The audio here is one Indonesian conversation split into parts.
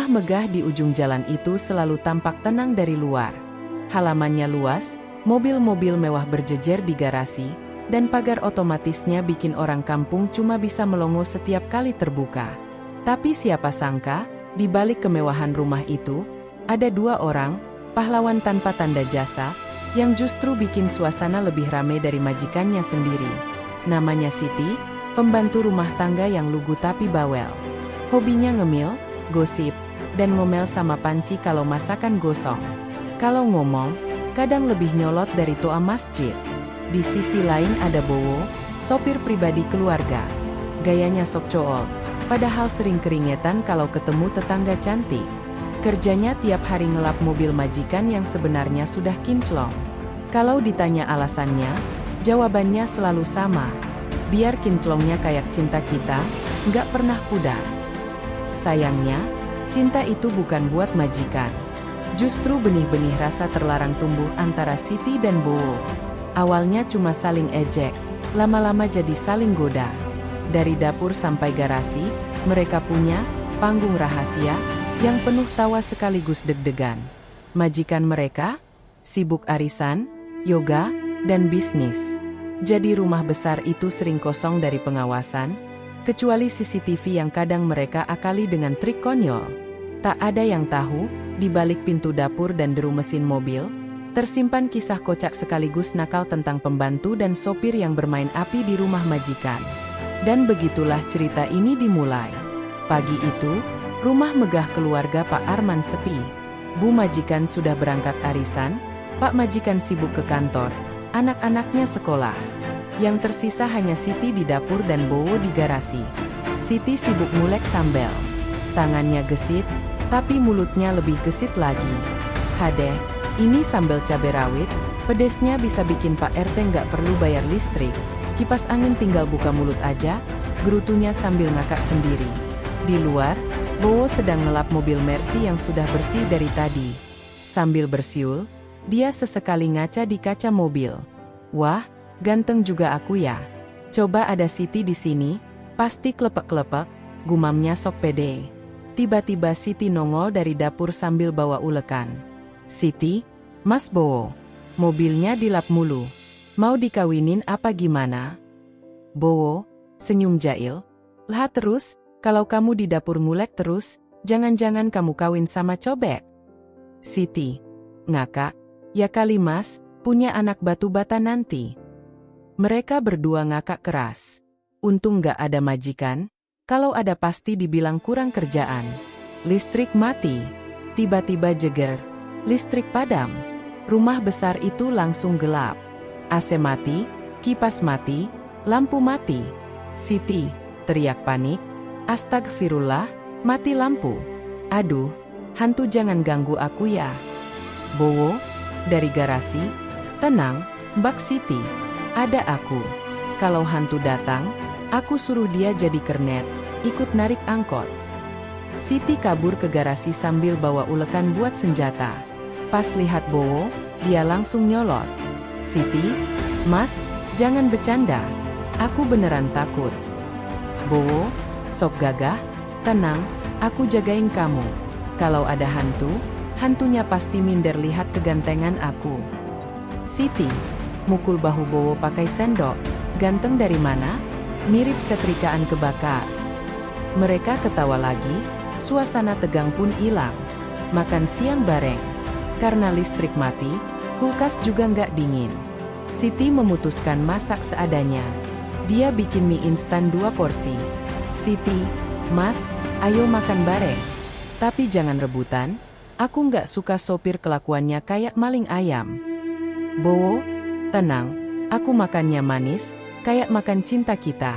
Rumah megah di ujung jalan itu selalu tampak tenang dari luar. Halamannya luas, mobil-mobil mewah berjejer di garasi, dan pagar otomatisnya bikin orang kampung cuma bisa melongo setiap kali terbuka. Tapi siapa sangka, di balik kemewahan rumah itu, ada dua orang, pahlawan tanpa tanda jasa, yang justru bikin suasana lebih ramai dari majikannya sendiri. Namanya Siti, pembantu rumah tangga yang lugu tapi bawel. Hobinya ngemil, gosip, dan ngomel sama panci kalau masakan gosong. Kalau ngomong, kadang lebih nyolot dari toa masjid. Di sisi lain ada Bowo, sopir pribadi keluarga. Gayanya sok cool, padahal sering keringetan kalau ketemu tetangga cantik. Kerjanya tiap hari ngelap mobil majikan yang sebenarnya sudah kinclong. Kalau ditanya alasannya, jawabannya selalu sama. Biar kinclongnya kayak cinta kita, nggak pernah pudar. Sayangnya, cinta itu bukan buat majikan. Justru benih-benih rasa terlarang tumbuh antara Siti dan Bowo. Awalnya cuma saling ejek, lama-lama jadi saling goda. Dari dapur sampai garasi, mereka punya panggung rahasia yang penuh tawa sekaligus deg-degan. Majikan mereka sibuk arisan, yoga, dan bisnis. Jadi rumah besar itu sering kosong dari pengawasan, kecuali CCTV yang kadang mereka akali dengan trik konyol. Tak ada yang tahu, di balik pintu dapur dan deru mesin mobil, tersimpan kisah kocak sekaligus nakal tentang pembantu dan sopir yang bermain api di rumah majikan. Dan begitulah cerita ini dimulai. Pagi itu, rumah megah keluarga Pak Arman sepi. Bu majikan sudah berangkat arisan, Pak majikan sibuk ke kantor, anak-anaknya sekolah. Yang tersisa hanya Siti di dapur dan Bowo di garasi. Siti sibuk ngulek sambal. Tangannya gesit, tapi mulutnya lebih gesit lagi. Hadeh, ini sambal cabai rawit, pedesnya bisa bikin Pak RT nggak perlu bayar listrik. Kipas angin tinggal buka mulut aja, gerutunya sambil ngakak sendiri. Di luar, Bowo sedang ngelap mobil Mercy yang sudah bersih dari tadi. Sambil bersiul, dia sesekali ngaca di kaca mobil. Wah, ganteng juga aku ya. Coba ada Siti di sini, pasti klepek-klepek, gumamnya sok pede. Tiba-tiba Siti nongol dari dapur sambil bawa ulekan. Siti, Mas Bowo, mobilnya dilap mulu. Mau dikawinin apa gimana? Bowo, senyum jail. Lah terus, kalau kamu di dapur ngulek terus, jangan-jangan kamu kawin sama cobek? Siti, ngakak, ya kali Mas, punya anak batu bata nanti. Mereka berdua ngakak keras. Untung gak ada majikan, kalau ada pasti dibilang kurang kerjaan. Listrik mati. Tiba-tiba jeger. Listrik padam. Rumah besar itu langsung gelap. AC mati, kipas mati, lampu mati. Siti, teriak panik. Astagfirullah, mati lampu. Aduh, hantu jangan ganggu aku ya. Bowo, dari garasi, tenang, Mbak Siti. Ada aku. Kalau hantu datang, aku suruh dia jadi kernet, ikut narik angkot. Siti kabur ke garasi sambil bawa ulekan buat senjata. Pas lihat Bowo, dia langsung nyolot. Siti, Mas, jangan bercanda. Aku beneran takut. Bowo, sok gagah, tenang, aku jagain kamu. Kalau ada hantu, hantunya pasti minder lihat kegantengan aku. Siti, mukul bahu Bowo pakai sendok. Ganteng dari mana? Mirip setrikaan kebakar. Mereka ketawa lagi, suasana tegang pun hilang. Makan siang bareng. Karena listrik mati, kulkas juga nggak dingin. Siti memutuskan masak seadanya. Dia bikin mie instan 2 porsi. Siti, Mas, ayo makan bareng. Tapi jangan rebutan, aku nggak suka sopir kelakuannya kayak maling ayam. Bowo, tenang, aku makannya manis, kayak makan cinta kita.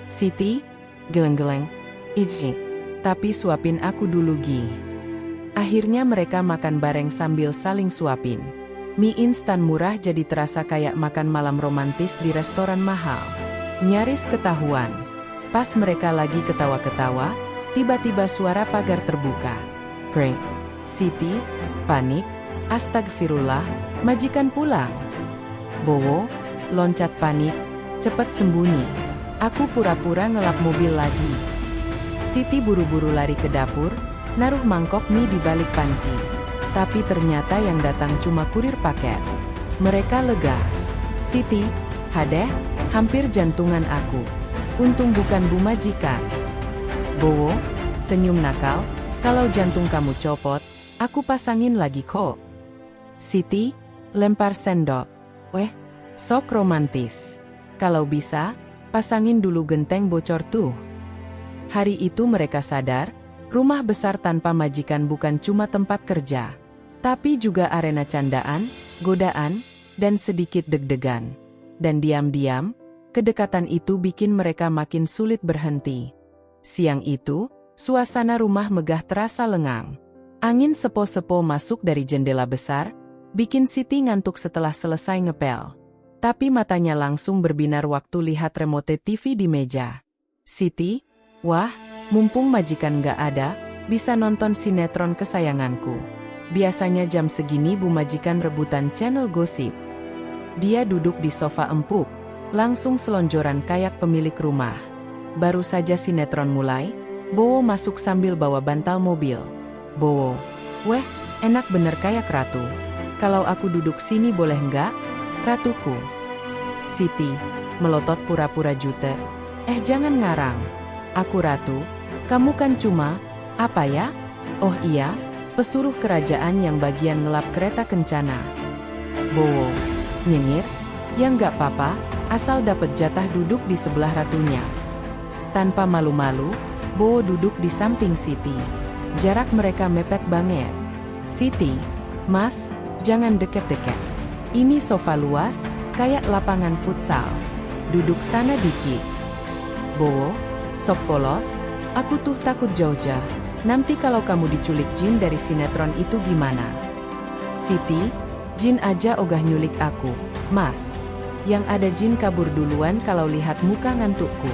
Siti, geleng-geleng, iji, tapi suapin aku dulu Gi. Akhirnya mereka makan bareng sambil saling suapin. Mie instan murah jadi terasa kayak makan malam romantis di restoran mahal. Nyaris ketahuan. Pas mereka lagi ketawa-ketawa, tiba-tiba suara pagar terbuka. Krek. Siti, panik, astagfirullah, majikan pulang. Bowo, loncat panik, cepat sembunyi. Aku pura-pura ngelap mobil lagi. Siti buru-buru lari ke dapur, naruh mangkok mie di balik panci. Tapi ternyata yang datang cuma kurir paket. Mereka lega. Siti, hadeh, hampir jantungan aku. Untung bukan Bu Majikan. Bowo, senyum nakal, kalau jantung kamu copot, aku pasangin lagi kok. Siti, lempar sendok. Weh, sok romantis. Kalau bisa, pasangin dulu genteng bocor tuh. Hari itu mereka sadar, rumah besar tanpa majikan bukan cuma tempat kerja, tapi juga arena candaan, godaan, dan sedikit deg-degan. Dan diam-diam, kedekatan itu bikin mereka makin sulit berhenti. Siang itu, suasana rumah megah terasa lengang. Angin sepo-sepo masuk dari jendela besar, bikin Siti ngantuk setelah selesai ngepel. Tapi matanya langsung berbinar waktu lihat remote TV di meja. Siti, wah, mumpung majikan gak ada, bisa nonton sinetron kesayanganku. Biasanya jam segini Bu Majikan rebutan channel gosip. Dia duduk di sofa empuk, langsung selonjoran kayak pemilik rumah. Baru saja sinetron mulai, Bowo masuk sambil bawa bantal mobil. Bowo, weh, enak bener kayak ratu. Kalau aku duduk sini boleh nggak, ratuku? Siti, melotot pura-pura jutek. Jangan ngarang. Aku ratu, kamu kan cuma, apa ya? Oh iya, pesuruh kerajaan yang bagian ngelap kereta kencana. Bowo, nyengir, ya nggak apa-apa, asal dapat jatah duduk di sebelah ratunya. Tanpa malu-malu, Bowo duduk di samping Siti. Jarak mereka mepet banget. Siti, Mas, jangan deket-deket. Ini sofa luas, kayak lapangan futsal. Duduk sana dikit. Bowo, sok polos, aku tuh takut jauh-jauh. Nanti kalau kamu diculik jin dari sinetron itu gimana? Siti, jin aja ogah nyulik aku, Mas. Yang ada jin kabur duluan kalau lihat muka ngantukku.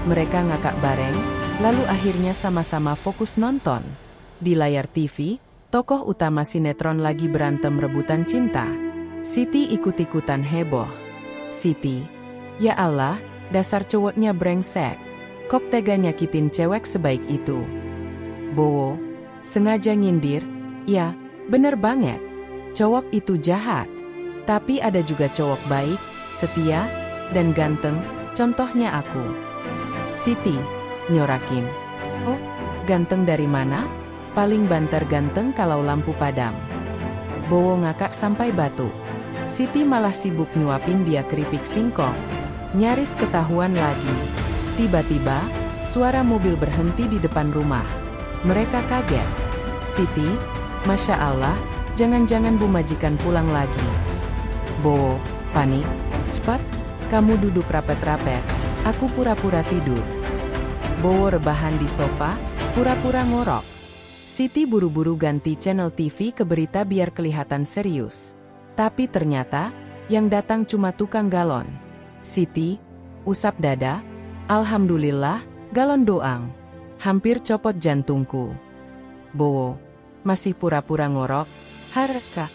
Mereka ngakak bareng, lalu akhirnya sama-sama fokus nonton. Di layar TV, tokoh utama sinetron lagi berantem rebutan cinta. Siti ikut-ikutan heboh. Siti, ya Allah, dasar cowoknya brengsek. Kok tega nyakitin cewek sebaik itu? Bowo, sengaja nyindir, ya, bener banget. Cowok itu jahat. Tapi ada juga cowok baik, setia, dan ganteng, contohnya aku. Siti, nyorakin. Oh, ganteng dari mana? Paling banter ganteng kalau lampu padam. Bowo ngakak sampai batuk. Siti malah sibuk nyuapin dia keripik singkong. Nyaris ketahuan lagi. Tiba-tiba, suara mobil berhenti di depan rumah. Mereka kaget. Siti, Masya Allah, jangan-jangan Bu Majikan pulang lagi. Bowo, panik. Cepat, kamu duduk rapet-rapet. Aku pura-pura tidur. Bowo rebahan di sofa, pura-pura ngorok. Siti buru-buru ganti channel TV ke berita biar kelihatan serius. Tapi ternyata, yang datang cuma tukang galon. Siti, usap dada, Alhamdulillah, galon doang. Hampir copot jantungku. Bowo, masih pura-pura ngorok. Harka,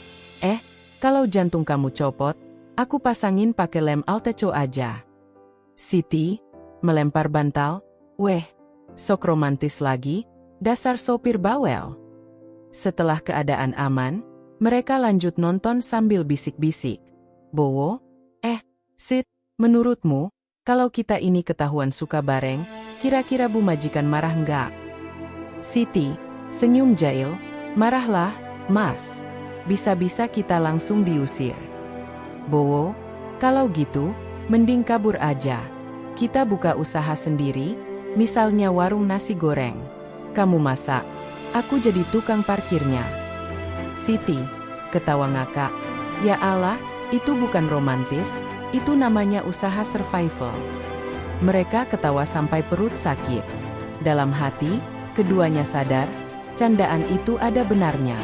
kalau jantung kamu copot, aku pasangin pakai lem Alteco aja. Siti, melempar bantal, weh, sok romantis lagi, dasar sopir bawel. Setelah keadaan aman, mereka lanjut nonton sambil bisik-bisik. Bowo, Sit, menurutmu, kalau kita ini ketahuan suka bareng, kira-kira Bu Majikan marah nggak? Siti, senyum jahil, marahlah, Mas. Bisa-bisa kita langsung diusir. Bowo, kalau gitu, mending kabur aja. Kita buka usaha sendiri, misalnya warung nasi goreng. Kamu masak, aku jadi tukang parkirnya. Siti, ketawa ngakak. Ya Allah, itu bukan romantis, itu namanya usaha survival. Mereka ketawa sampai perut sakit. Dalam hati, keduanya sadar, candaan itu ada benarnya.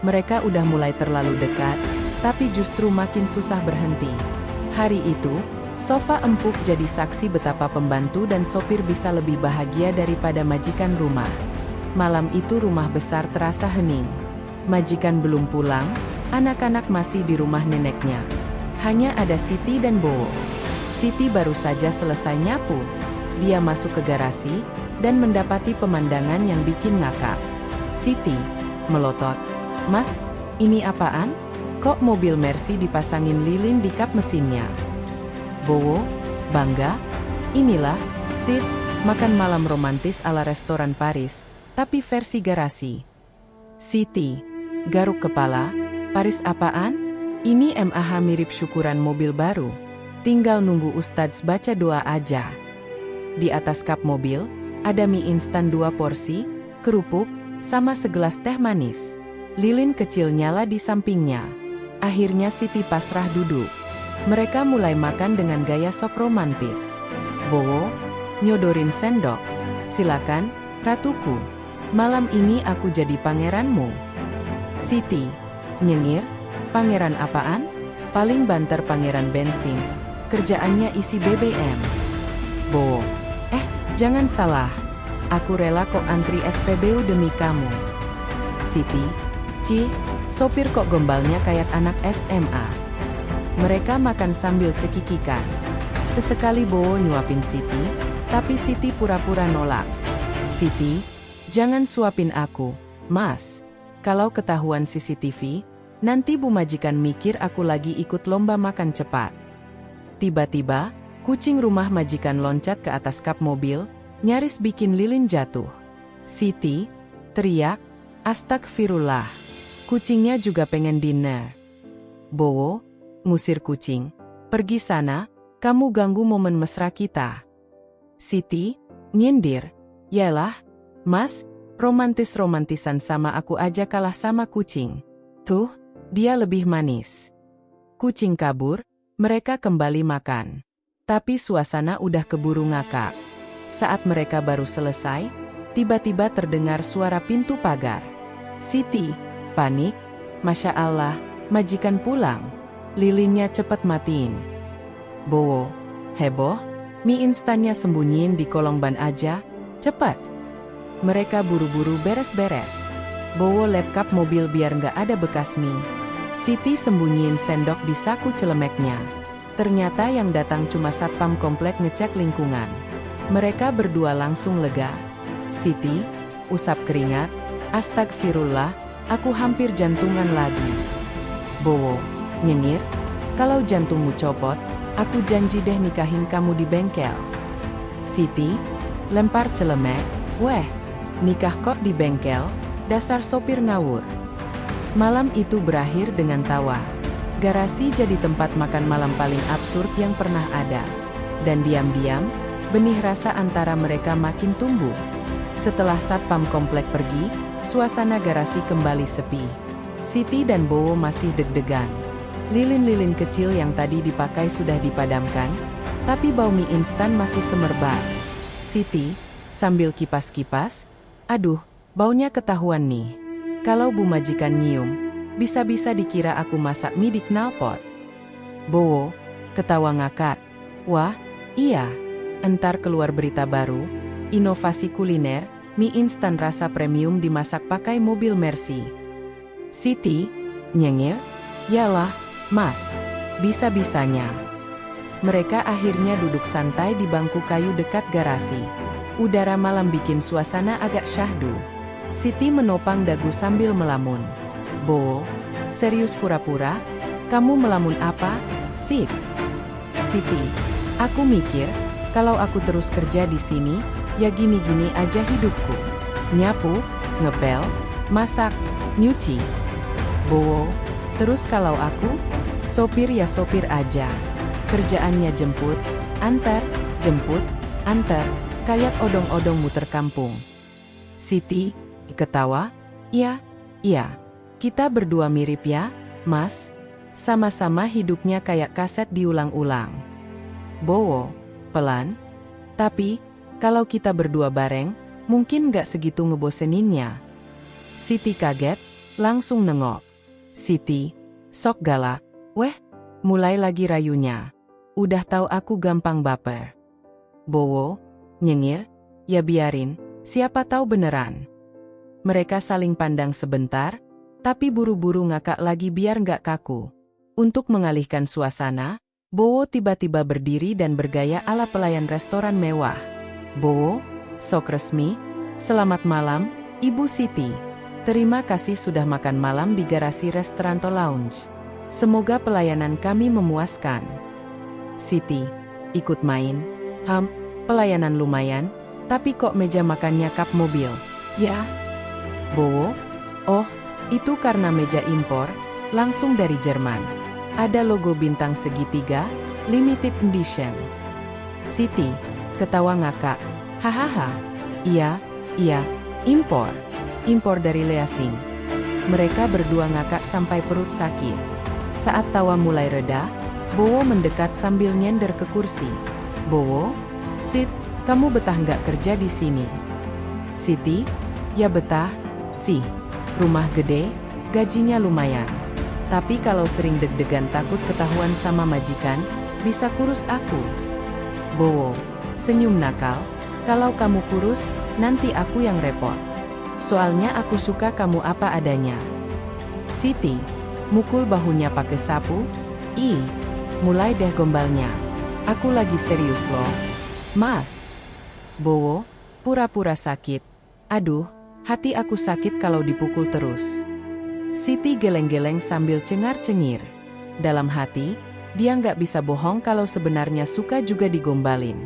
Mereka udah mulai terlalu dekat, tapi justru makin susah berhenti. Hari itu, sofa empuk jadi saksi betapa pembantu dan sopir bisa lebih bahagia daripada majikan rumah. Malam itu rumah besar terasa hening. Majikan belum pulang, anak-anak masih di rumah neneknya. Hanya ada Siti dan Bowo. Siti baru saja selesai nyapu. Dia masuk ke garasi, dan mendapati pemandangan yang bikin ngakak. Siti melotot. Mas, ini apaan? Kok mobil Mercy dipasangin lilin di kap mesinnya? Bowo bangga. Inilah, Sid, makan malam romantis ala restoran Paris, tapi versi garasi. Siti garuk kepala. Paris apaan? Ini MAH mirip syukuran mobil baru. Tinggal nunggu Ustadz baca doa aja. Di atas kap mobil, ada mie instan 2 porsi, kerupuk, sama segelas teh manis. Lilin kecil nyala di sampingnya. Akhirnya Siti pasrah duduk. Mereka mulai makan dengan gaya sok romantis. Bowo nyodorin sendok. Silakan, ratuku. Malam ini aku jadi pangeranmu. Siti nyengir. Pangeran apaan? Paling banter pangeran bensin. Kerjaannya isi BBM. Bowo, jangan salah. Aku rela kok antri SPBU demi kamu. Siti, sopir kok gombalnya kayak anak SMA. Mereka makan sambil cekikikan. Sesekali Bowo nyuapin Siti, tapi Siti pura-pura nolak. Siti, jangan suapin aku, Mas. Kalau ketahuan CCTV, nanti Bu Majikan mikir aku lagi ikut lomba makan cepat. Tiba-tiba, kucing rumah majikan loncat ke atas kap mobil, nyaris bikin lilin jatuh. Siti teriak, astagfirullah. Kucingnya juga pengen dinner. Bowo ngusir kucing. Pergi sana, kamu ganggu momen mesra kita. Siti nyindir, yalah, Mas, romantis-romantisan sama aku aja kalah sama kucing. Tuh, dia lebih manis. Kucing kabur, mereka kembali makan. Tapi suasana udah keburu ngakak. Saat mereka baru selesai, tiba-tiba terdengar suara pintu pagar. Siti panik. Masya Allah, majikan pulang. Lilinnya cepet matiin. Bowo heboh. Mie instannya sembunyiin di kolong ban aja. Cepet. Mereka buru-buru beres-beres. Bowo lap kap mobil biar nggak ada bekas mie. Siti sembunyiin sendok di saku celemeknya. Ternyata yang datang cuma satpam komplek ngecek lingkungan. Mereka berdua langsung lega. Siti usap keringat. Astagfirullah, aku hampir jantungan lagi. Bowo nyengir, kalau jantungmu copot, aku janji deh nikahin kamu di bengkel. Siti lempar celemek. Weh, nikah kok di bengkel? Dasar sopir ngawur. Malam itu berakhir dengan tawa. Garasi jadi tempat makan malam paling absurd yang pernah ada. Dan diam-diam, benih rasa antara mereka makin tumbuh. Setelah satpam komplek pergi, suasana garasi kembali sepi. Siti dan Bowo masih deg-degan. Lilin-lilin kecil yang tadi dipakai sudah dipadamkan, tapi bau mie instan masih semerbak. Siti sambil kipas-kipas, aduh, baunya ketahuan nih. Kalau Bu Majikan nyium, bisa-bisa dikira aku masak mie di knalpot. Bowo ketawa ngakak. Wah, iya. Entar keluar berita baru, inovasi kuliner, mie instan rasa premium dimasak pakai mobil Mercy. Siti nyengir, yalah, Mas, bisa-bisanya. Mereka akhirnya duduk santai di bangku kayu dekat garasi. Udara malam bikin suasana agak syahdu. Siti menopang dagu sambil melamun. Bowo, serius pura-pura? Kamu melamun apa, Sid? Siti, aku mikir, kalau aku terus kerja di sini, ya gini-gini aja hidupku. Nyapu, ngepel, masak, nyuci. Bowo, terus kalau aku? Sopir ya sopir aja. Kerjaannya jemput, antar, jemput, antar, kayak odong-odong muter kampung. Siti ketawa, iya, kita berdua mirip ya, Mas. Sama-sama hidupnya kayak kaset diulang-ulang. Bowo, pelan. Tapi, kalau kita berdua bareng, mungkin gak segitu ngeboseninnya. Siti kaget, langsung nengok. Siti, sok galak. Weh, mulai lagi rayunya. Udah tahu aku gampang baper. Bowo nyengir, ya biarin, siapa tahu beneran. Mereka saling pandang sebentar, tapi buru-buru ngakak lagi biar nggak kaku. Untuk mengalihkan suasana, Bowo tiba-tiba berdiri dan bergaya ala pelayan restoran mewah. Bowo, sok resmi, selamat malam, Ibu Siti. Terima kasih sudah makan malam di garasi Restaurant Lounge. Semoga pelayanan kami memuaskan. Siti, ikut main? Pelayanan lumayan, tapi kok meja makannya kap mobil? Ya? Bowo? Oh, itu karena meja impor, langsung dari Jerman. Ada logo bintang segitiga, limited edition. Siti, ketawa ngakak. Hahaha. Iya, impor. Impor dari Leasing. Mereka berdua ngakak sampai perut sakit. Saat tawa mulai reda, Bowo mendekat sambil nyender ke kursi. Bowo, Sit, kamu betah nggak kerja di sini? Siti, ya betah, sih. Rumah gede, gajinya lumayan. Tapi kalau sering deg-degan takut ketahuan sama majikan, bisa kurus aku. Bowo, senyum nakal. Kalau kamu kurus, nanti aku yang repot. Soalnya aku suka kamu apa adanya. Siti, mukul bahunya pakai sapu. Mulai deh gombalnya. Aku lagi serius loh. Mas. Bowo, pura-pura sakit. Aduh, hati aku sakit kalau dipukul terus. Siti geleng-geleng sambil cengar-cengir. Dalam hati, dia nggak bisa bohong kalau sebenarnya suka juga digombalin.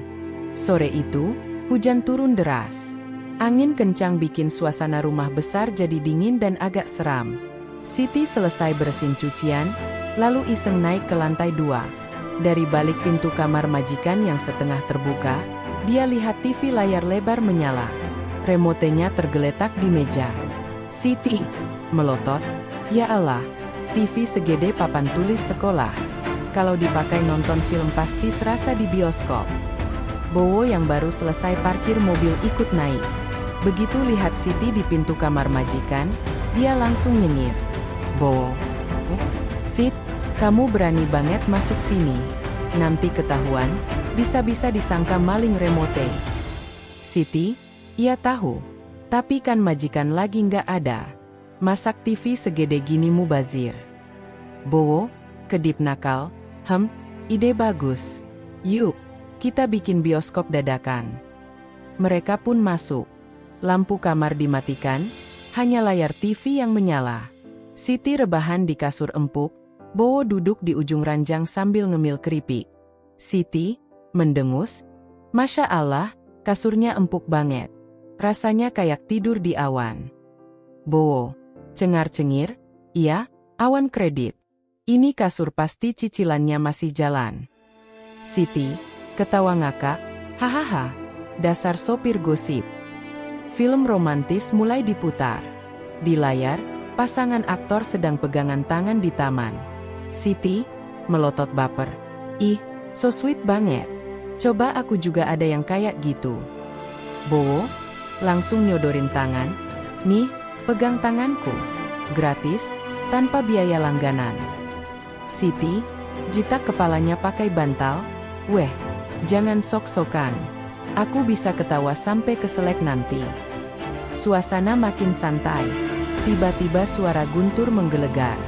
Sore itu, hujan turun deras. Angin kencang bikin suasana rumah besar jadi dingin dan agak seram. Siti selesai bersihin cucian, lalu iseng naik ke lantai 2. Dari balik pintu kamar majikan yang setengah terbuka, dia lihat TV layar lebar menyala. Remotenya tergeletak di meja. Siti melotot, ya Allah, TV segede papan tulis sekolah. Kalau dipakai nonton film pasti serasa di bioskop. Bowo yang baru selesai parkir mobil ikut naik. Begitu lihat Siti di pintu kamar majikan, dia langsung nyengir. Bowo, Sit, kamu berani banget masuk sini. Nanti ketahuan, bisa-bisa disangka maling remote. Siti, iya tahu. Tapi kan majikan lagi nggak ada. Masak TV segede gini mubazir. Bowo, kedip nakal. Ide bagus. Yuk, kita bikin bioskop dadakan. Mereka pun masuk. Lampu kamar dimatikan, hanya layar TV yang menyala. Siti rebahan di kasur empuk, Bowo duduk di ujung ranjang sambil ngemil keripik. Siti mendengus, Masya Allah, kasurnya empuk banget. Rasanya kayak tidur di awan. Bowo, cengar-cengir, iya, awan kredit. Ini kasur pasti cicilannya masih jalan. Siti, ketawa ngakak, hahaha, dasar sopir gosip. Film romantis mulai diputar. Di layar, pasangan aktor sedang pegangan tangan di taman. Siti melotot baper. So sweet banget. Coba aku juga ada yang kayak gitu. Bowo langsung nyodorin tangan. Nih, pegang tanganku. Gratis, tanpa biaya langganan. Siti jitak kepalanya pakai bantal. Weh, jangan sok-sokan. Aku bisa ketawa sampai keselek nanti. Suasana makin santai. Tiba-tiba suara guntur menggelegar.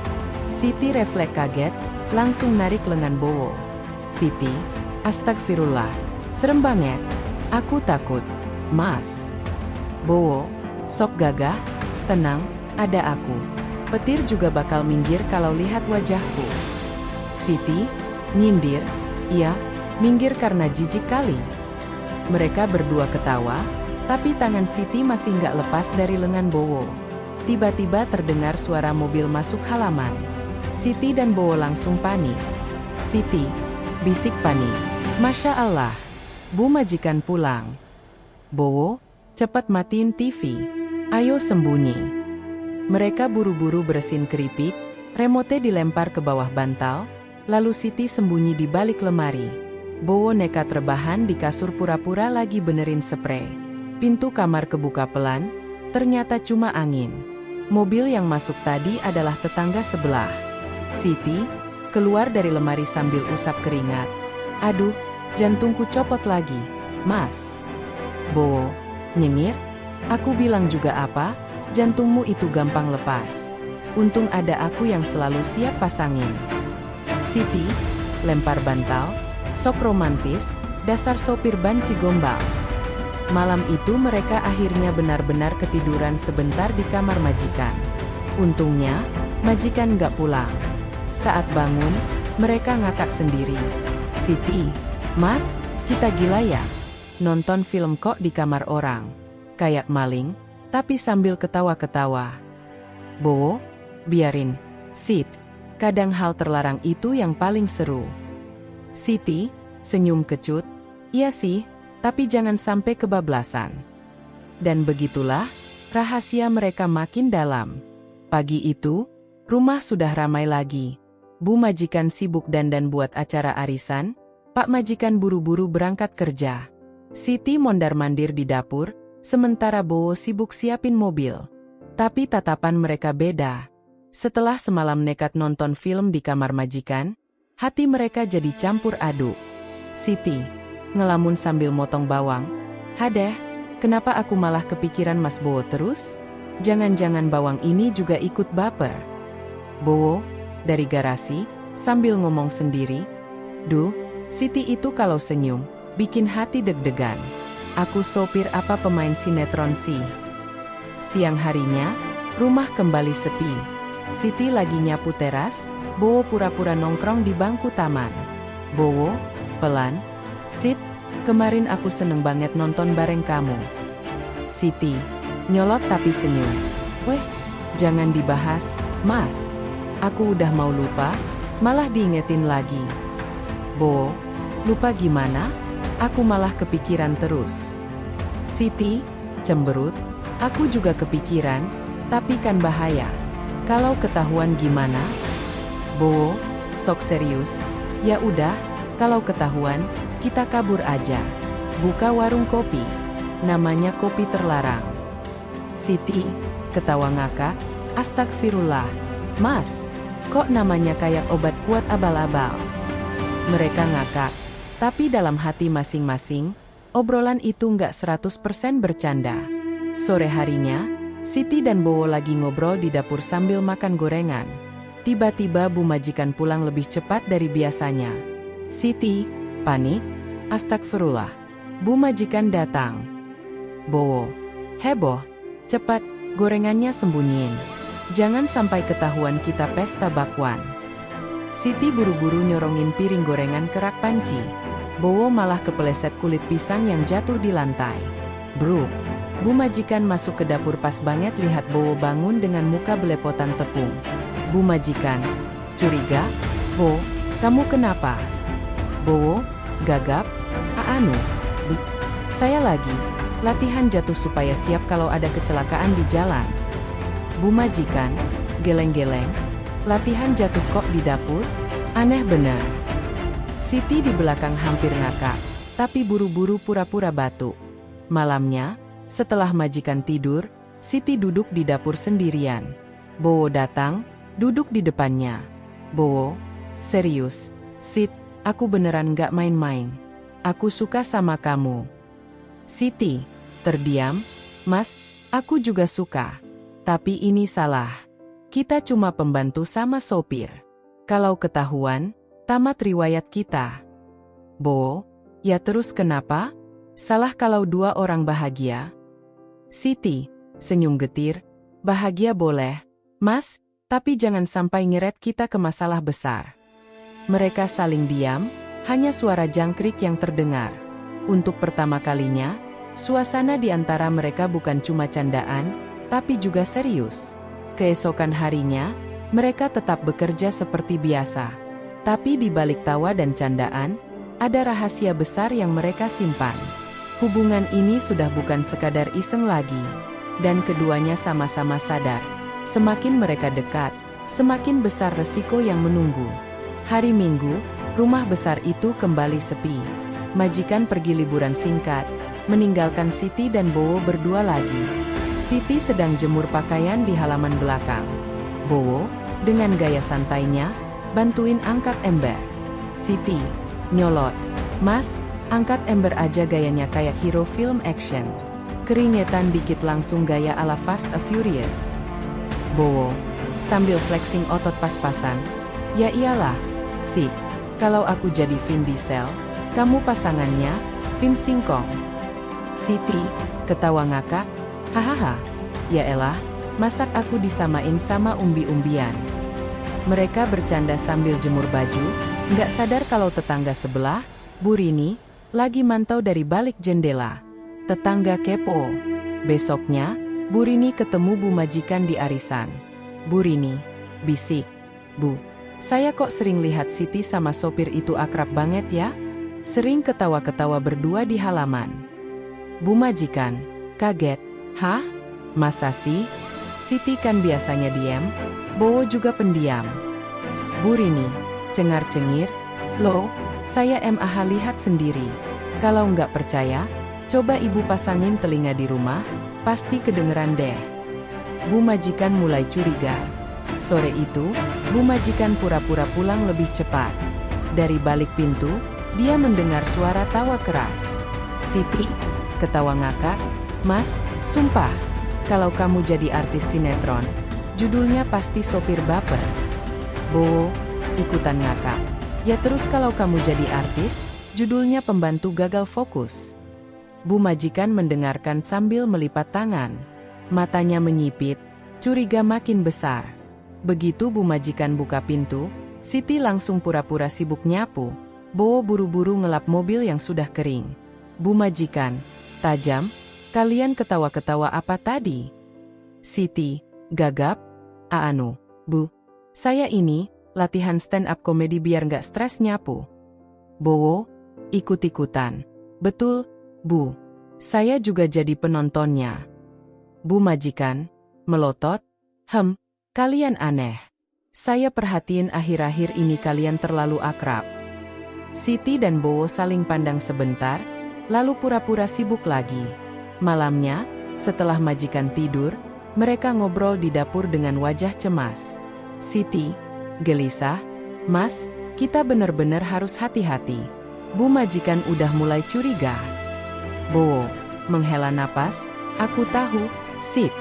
Siti refleks kaget, langsung narik lengan Bowo. Siti, astagfirullah. Serem banget. Aku takut. Mas. Bowo, sok gagah. Tenang, ada aku. Petir juga bakal minggir kalau lihat wajahku. Siti, nyindir. Iya, minggir karena jijik kali. Mereka berdua ketawa, tapi tangan Siti masih nggak lepas dari lengan Bowo. Tiba-tiba terdengar suara mobil masuk halaman. Siti dan Bowo langsung panik. Siti, bisik panik. Masya Allah, Bu majikan pulang. Bowo, cepat matiin TV. Ayo sembunyi. Mereka buru-buru bersihin keripik, remote dilempar ke bawah bantal, lalu Siti sembunyi di balik lemari. Bowo nekat rebahan di kasur pura-pura lagi benerin sprei. Pintu kamar kebuka pelan, ternyata cuma angin. Mobil yang masuk tadi adalah tetangga sebelah. Siti keluar dari lemari sambil usap keringat. Aduh, jantungku copot lagi, Mas. Bowo nyengir, aku bilang juga apa, jantungmu itu gampang lepas. Untung ada aku yang selalu siap pasangin. Siti lempar bantal, sok romantis, dasar sopir banci gombal. Malam itu mereka akhirnya benar-benar ketiduran sebentar di kamar majikan. Untungnya, majikan nggak pulang. Saat bangun, mereka ngakak sendiri. Siti, Mas, kita gila ya? Nonton film kok di kamar orang. Kayak maling, tapi sambil ketawa-ketawa. Bowo, biarin, Sit. Kadang hal terlarang itu yang paling seru. Siti, senyum kecut. Iya sih, tapi jangan sampai kebablasan. Dan begitulah, rahasia mereka makin dalam. Pagi itu, rumah sudah ramai lagi. Bu majikan sibuk dandan buat acara arisan, Pak majikan buru-buru berangkat kerja. Siti mondar-mandir di dapur, sementara Bowo sibuk siapin mobil. Tapi tatapan mereka beda. Setelah semalam nekat nonton film di kamar majikan, hati mereka jadi campur aduk. Siti ngelamun sambil motong bawang. Hadeh, kenapa aku malah kepikiran Mas Bowo terus? Jangan-jangan bawang ini juga ikut baper. Bowo, dari garasi, sambil ngomong sendiri. Duh, Siti itu kalau senyum, bikin hati deg-degan. Aku sopir apa pemain sinetron sih? Siang harinya, rumah kembali sepi. Siti lagi nyapu teras, Bowo pura-pura nongkrong di bangku taman. Bowo, pelan. Sit, kemarin aku seneng banget nonton bareng kamu. Siti, nyolot tapi senyum. Weh, jangan dibahas, Mas. Aku udah mau lupa, malah diingetin lagi. Bowo, lupa gimana? Aku malah kepikiran terus. Siti, cemberut. Aku juga kepikiran, tapi kan bahaya. Kalau ketahuan gimana? Bowo, sok serius. Ya udah, kalau ketahuan, kita kabur aja. Buka warung kopi. Namanya kopi terlarang. Siti, ketawa ngakak. Astagfirullah. Mas, kok namanya kayak obat kuat abal-abal? Mereka ngakak. Tapi dalam hati masing-masing, obrolan itu nggak 100% bercanda. Sore harinya, Siti dan Bowo lagi ngobrol di dapur sambil makan gorengan. Tiba-tiba Bu majikan pulang lebih cepat dari biasanya. Siti panik. Astagfirullah. Bu majikan datang. Bowo, heboh. Cepat, gorengannya sembunyiin. Jangan sampai ketahuan kita pesta bakwan. Siti buru-buru nyorongin piring gorengan ke rak panci. Bowo malah kepeleset kulit pisang yang jatuh di lantai. Bruk. Bu majikan masuk ke dapur pas banget lihat Bowo bangun dengan muka belepotan tepung. Bu majikan curiga. Bo, kamu kenapa? Bowo gagap. Anu, Bu, saya lagi latihan jatuh supaya siap kalau ada kecelakaan di jalan. Bu majikan geleng-geleng. Latihan jatuh kok di dapur? Aneh benar. Siti di belakang hampir ngakak, tapi buru-buru pura-pura batuk. Malamnya, setelah majikan tidur, Siti duduk di dapur sendirian. Bowo datang, duduk di depannya. Bowo, serius, Sit, aku beneran gak main-main. Aku suka sama kamu. Siti, terdiam. Mas, aku juga suka. Tapi ini salah. Kita cuma pembantu sama sopir. Kalau ketahuan, tamat riwayat kita. Bowo, ya terus kenapa? Salah kalau dua orang bahagia? Siti, senyum getir. Bahagia boleh, Mas, tapi jangan sampai nyeret kita ke masalah besar. Mereka saling diam. Hanya suara jangkrik yang terdengar. Untuk pertama kalinya, suasana di antara mereka bukan cuma candaan, tapi juga serius. Keesokan harinya, mereka tetap bekerja seperti biasa. Tapi di balik tawa dan candaan, ada rahasia besar yang mereka simpan. Hubungan ini sudah bukan sekadar iseng lagi. Dan keduanya sama-sama sadar. Semakin mereka dekat, semakin besar resiko yang menunggu. Hari Minggu, rumah besar itu kembali sepi. Majikan pergi liburan singkat, meninggalkan Siti dan Bowo berdua lagi. Siti sedang jemur pakaian di halaman belakang. Bowo, dengan gaya santainya, bantuin angkat ember. Siti, nyolot. Mas, angkat ember aja gayanya kayak hero film action. Keringetan dikit langsung gaya ala Fast and Furious. Bowo, sambil flexing otot pas-pasan. Ya iyalah, Sit. Kalau aku jadi Vin Diesel, kamu pasangannya, Vin Singkong. Siti, ketawa ngakak. Hahaha, ya elah, masak aku disamain sama umbi-umbian. Mereka bercanda sambil jemur baju, nggak sadar kalau tetangga sebelah, Bu Rini, lagi mantau dari balik jendela. Tetangga kepo. Besoknya, Bu Rini ketemu Bu Majikan di arisan. Bu Rini, bisik. Bu, saya kok sering lihat Siti sama sopir itu akrab banget ya? Sering ketawa-ketawa berdua di halaman. Bu Majikan, kaget. Hah? Masa sih? Siti kan biasanya diam, Bowo juga pendiam. Bu Rini, cengar-cengir. Loh, saya MAH lihat sendiri. Kalau nggak percaya, coba ibu pasangin telinga di rumah, pasti kedengeran deh. Bu Majikan mulai curiga. Sore itu, Bu Majikan pura-pura pulang lebih cepat. Dari balik pintu, dia mendengar suara tawa keras. Siti, ketawa ngakak. Mas, sumpah, kalau kamu jadi artis sinetron, judulnya pasti sopir baper. Bowo, ikutan ngakak. Ya terus kalau kamu jadi artis, judulnya pembantu gagal fokus. Bu Majikan mendengarkan sambil melipat tangan. Matanya menyipit, curiga makin besar. Begitu Bu Majikan buka pintu, Siti langsung pura-pura sibuk nyapu. Bowo buru-buru ngelap mobil yang sudah kering. Bu Majikan, tajam, kalian ketawa-ketawa apa tadi? Siti, gagap. Anu, Bu, saya ini, latihan stand-up komedi biar nggak stres nyapu. Bowo, ikut-ikutan. Betul, Bu. Saya juga jadi penontonnya. Bu Majikan, melotot. Kalian aneh. Saya perhatiin akhir-akhir ini kalian terlalu akrab. Siti dan Bowo saling pandang sebentar, lalu pura-pura sibuk lagi. Malamnya, setelah majikan tidur, mereka ngobrol di dapur dengan wajah cemas. Siti, gelisah, Mas, kita benar-benar harus hati-hati. Bu Majikan udah mulai curiga. Bowo, menghela napas, aku tahu, Sit.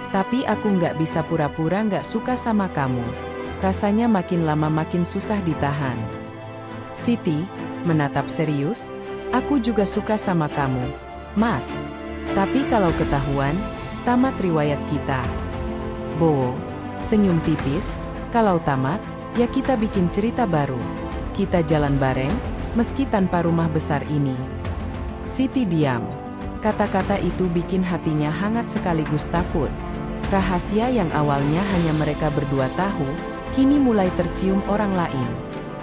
Tapi aku nggak bisa pura-pura nggak suka sama kamu. Rasanya makin lama makin susah ditahan. Siti, menatap serius, aku juga suka sama kamu, Mas. Tapi kalau ketahuan, tamat riwayat kita. Bowo, senyum tipis, kalau tamat, ya kita bikin cerita baru. Kita jalan bareng, meski tanpa rumah besar ini. Siti diam. Kata-kata itu bikin hatinya hangat sekaligus takut. Rahasia yang awalnya hanya mereka berdua tahu, kini mulai tercium orang lain.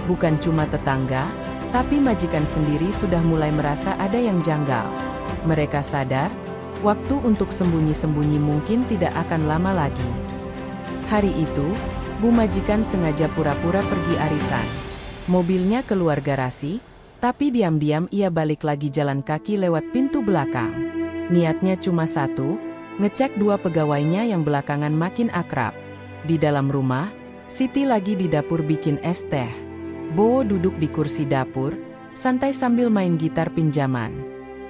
Bukan cuma tetangga, tapi majikan sendiri sudah mulai merasa ada yang janggal. Mereka sadar, waktu untuk sembunyi-sembunyi mungkin tidak akan lama lagi. Hari itu, Bu Majikan sengaja pura-pura pergi arisan. Mobilnya keluar garasi, tapi diam-diam ia balik lagi jalan kaki lewat pintu belakang. Niatnya cuma satu, ngecek dua pegawainya yang belakangan makin akrab. Di dalam rumah, Siti lagi di dapur bikin es teh. Bowo duduk di kursi dapur, santai sambil main gitar pinjaman.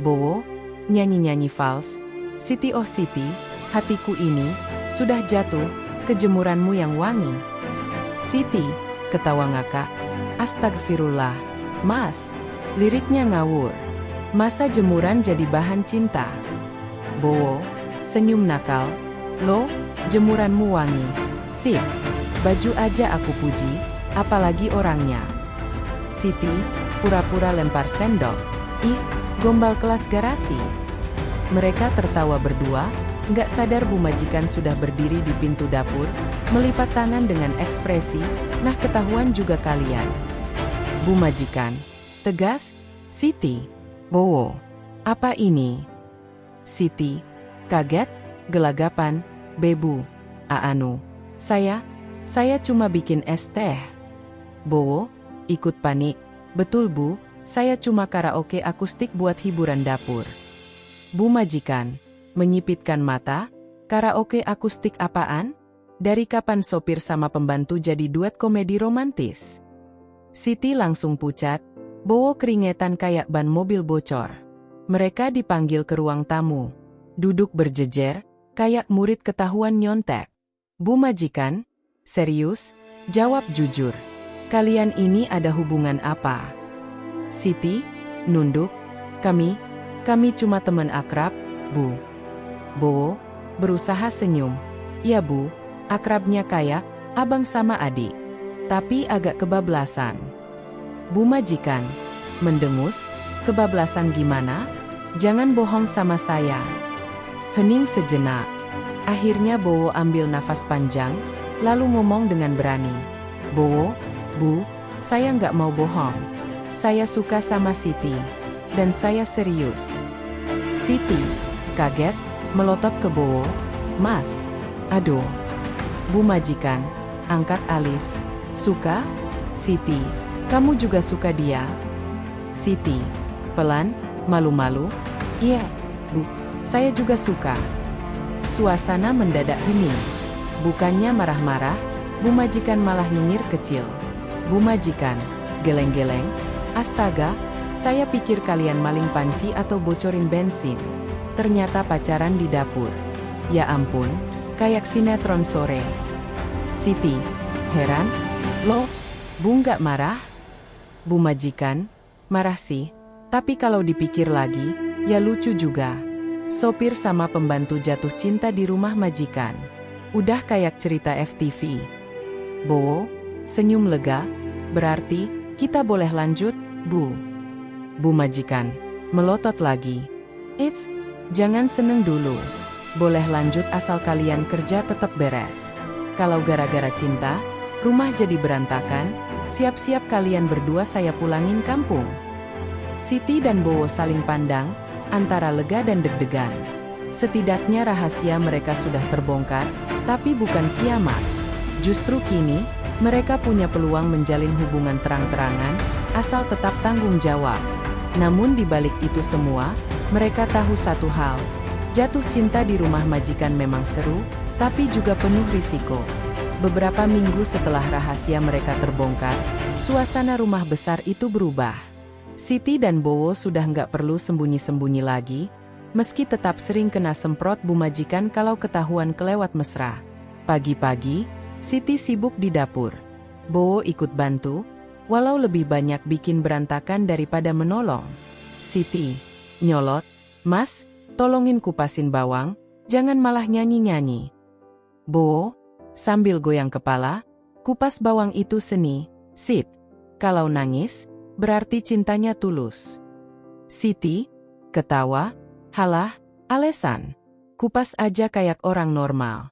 Bowo, nyanyi-nyanyi vals. Siti oh Siti, hatiku ini, sudah jatuh, ke jemuranmu yang wangi. Siti, ketawa ngakak. Astagfirullah, Mas, liriknya ngawur. Masa jemuran jadi bahan cinta? Bowo, senyum nakal. Lo, jemuranmu wangi. Sit, baju aja aku puji, apalagi orangnya. Siti, pura-pura lempar sendok. Ih, gombal kelas garasi. Mereka tertawa berdua, nggak sadar Bu Majikan sudah berdiri di pintu dapur, melipat tangan dengan ekspresi, nah ketahuan juga kalian. Bu Majikan, tegas. Siti, Bowo, apa ini? Siti, kaget, gelagapan. Bebu, Anu, saya cuma bikin es teh. Bowo, ikut panik. Betul Bu, saya cuma karaoke akustik buat hiburan dapur. Bu Majikan, menyipitkan mata, karaoke akustik apaan? Dari kapan sopir sama pembantu jadi duet komedi romantis? Siti langsung pucat, Bowo keringetan kayak ban mobil bocor. Mereka dipanggil ke ruang tamu. Duduk berjejer, kayak murid ketahuan nyontek. Bu Majikan, serius? Jawab jujur. Kalian ini ada hubungan apa? Siti, nunduk. Kami cuma teman akrab, Bu. Bowo berusaha senyum. Ya Bu, akrabnya kayak abang sama adik. Tapi agak kebablasan. Bu majikan mendengus, kebablasan gimana? Jangan bohong sama saya. Hening sejenak. Akhirnya Bowo ambil nafas panjang, lalu ngomong dengan berani. Bowo, Bu, saya nggak mau bohong. Saya suka sama Siti. Dan saya serius. Siti kaget, melotot ke Bowo. Mas, aduh. Bu majikan angkat alis. Suka? Siti, kamu juga suka dia? Siti, pelan, malu-malu. Iya, Bu, saya juga suka. Suasana mendadak hening. Bukannya marah-marah, Bu majikan malah nyengir kecil. Bu majikan, geleng-geleng. Astaga, saya pikir kalian maling panci atau bocorin bensin. Ternyata pacaran di dapur. Ya ampun, kayak sinetron sore. Siti, heran. Loh, Bu nggak marah? Bu majikan, marah sih. Tapi kalau dipikir lagi, ya lucu juga. Sopir sama pembantu jatuh cinta di rumah majikan. Udah kayak cerita FTV. Bowo senyum lega. Berarti kita boleh lanjut, Bu. Bu majikan melotot lagi. Eits, jangan seneng dulu. Boleh lanjut asal kalian kerja tetap beres. Kalau gara-gara cinta, rumah jadi berantakan, siap-siap kalian berdua saya pulangin kampung. Siti dan Bowo saling pandang, antara lega dan deg-degan. Setidaknya rahasia mereka sudah terbongkar, tapi bukan kiamat. Justru kini, mereka punya peluang menjalin hubungan terang-terangan, asal tetap tanggung jawab. Namun di balik itu semua, mereka tahu satu hal. Jatuh cinta di rumah majikan memang seru, tapi juga penuh risiko. Beberapa minggu setelah rahasia mereka terbongkar, suasana rumah besar itu berubah. Siti dan Bowo sudah nggak perlu sembunyi-sembunyi lagi, meski tetap sering kena semprot Bu majikan kalau ketahuan kelewat mesra. Pagi-pagi, Siti sibuk di dapur. Bowo ikut bantu, walau lebih banyak bikin berantakan daripada menolong. Siti nyolot, Mas, tolongin kupasin bawang, jangan malah nyanyi-nyanyi. Bowo sambil goyang kepala, kupas bawang itu seni, Sit. Kalau nangis, berarti cintanya tulus. Siti ketawa, halah, alesan. Kupas aja kayak orang normal.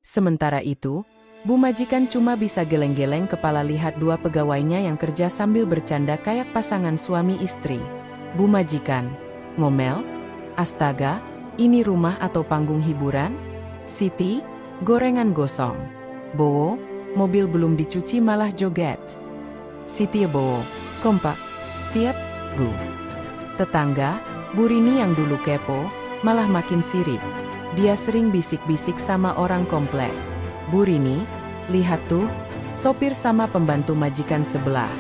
Sementara itu, Bu majikan cuma bisa geleng-geleng kepala lihat dua pegawainya yang kerja sambil bercanda kayak pasangan suami istri. Bu majikan ngomel, astaga, ini rumah atau panggung hiburan? Siti, gorengan gosong. Bowo, mobil belum dicuci malah joget. Siti Bowo, kompak, siap, Bu. Tetangga, Bu Rini yang dulu kepo, malah makin sirik. Dia sering bisik-bisik sama orang komplek. Bu Rini, lihat tuh, sopir sama pembantu majikan sebelah.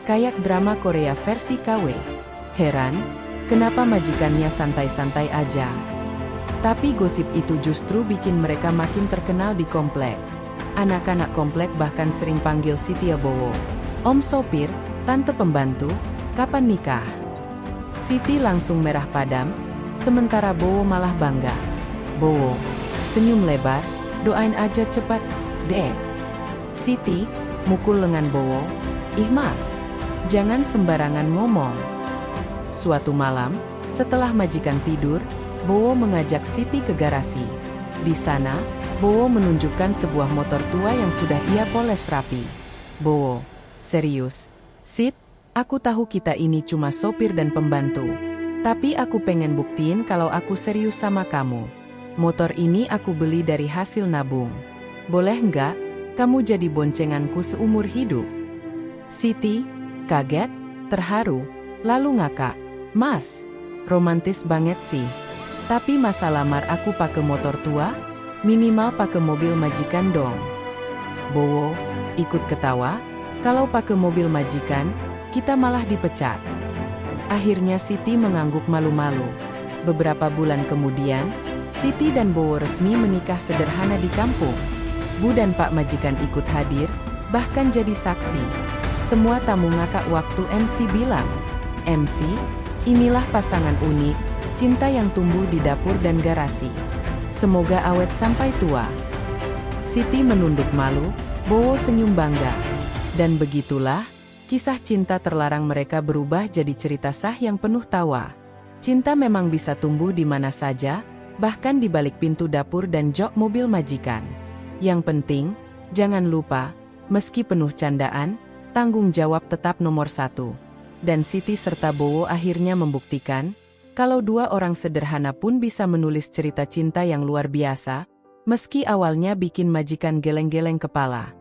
Kayak drama Korea versi KW. Heran, kenapa majikannya santai-santai aja? Tapi gosip itu justru bikin mereka makin terkenal di komplek. Anak-anak komplek bahkan sering panggil Siti Bowo. Om sopir, tante pembantu, kapan nikah? Siti langsung merah padam, sementara Bowo malah bangga. Bowo senyum lebar, doain aja cepat, deh. Siti mukul lengan Bowo, ih Mas, jangan sembarangan ngomong. Suatu malam, setelah majikan tidur, Bowo mengajak Siti ke garasi. Di sana, Bowo menunjukkan sebuah motor tua yang sudah ia poles rapi. Bowo, serius. Sit, aku tahu kita ini cuma sopir dan pembantu. Tapi aku pengen buktiin kalau aku serius sama kamu. Motor ini aku beli dari hasil nabung. Boleh nggak, kamu jadi boncenganku seumur hidup? Siti kaget, terharu, lalu ngakak. Mas, romantis banget sih. Tapi masa lamar aku pakai motor tua? Minimal pakai mobil majikan dong. Bowo ikut ketawa, kalau pakai mobil majikan, kita malah dipecat. Akhirnya Siti mengangguk malu-malu. Beberapa bulan kemudian, Siti dan Bowo resmi menikah sederhana di kampung. Bu dan Pak majikan ikut hadir, bahkan jadi saksi. Semua tamu ngakak waktu MC bilang, MC, Inilah pasangan unik, cinta yang tumbuh di dapur dan garasi. Semoga awet sampai tua. Siti menunduk malu, Bowo senyum bangga. Dan begitulah, kisah cinta terlarang mereka berubah jadi cerita sah yang penuh tawa. Cinta memang bisa tumbuh di mana saja, bahkan di balik pintu dapur dan jok mobil majikan. Yang penting, jangan lupa, meski penuh candaan, tanggung jawab tetap nomor satu. Dan Siti serta Bowo akhirnya membuktikan, kalau dua orang sederhana pun bisa menulis cerita cinta yang luar biasa, meski awalnya bikin majikan geleng-geleng kepala.